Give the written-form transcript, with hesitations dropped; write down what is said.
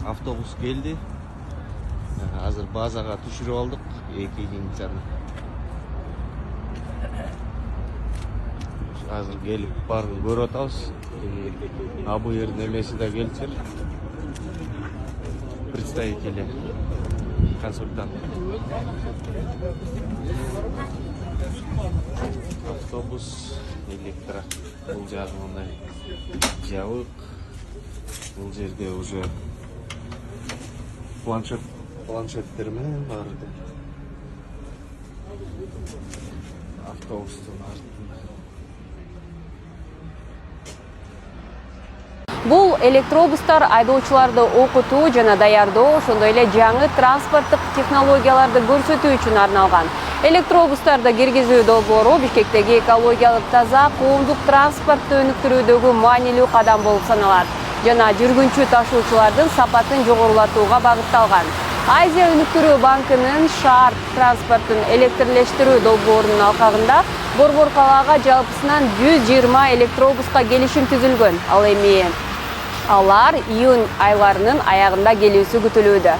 Автобус келди. Азыр базага түшүрүп алдык. 2 чаны. Азыр келип барын көрүп атабыз. Бу жердин эмеси да келчүр. Представители, консультант. Автобус электро. Бул жагы мындай жабык. Бул жерде уже планшеттер менен барды. Автобустун артында. Бул электробустар айдоочуларды окутуу жана даярдоо, ошондой эле жаңы транспорттук технологияларды көрсөтүү үчүн арналган. Электробустарды киргизүү долбоору Бишкектеги экологиялык таза коомдук транспортты өнүктүрүүдөгү маанилүү кадам болуп саналат жана жүргүнчү ташуучулардын сапатын жогорулатууга багытталган. Азия өнүктүрүү банкынын шаар транспортун электрлештирүү долбоорунун алкагында Борбор калаага жалпысынан 120 электробуска келишим түзүлгөн. Ал эми алар июнь айларынын аягында келүүсү күтүлүүдө.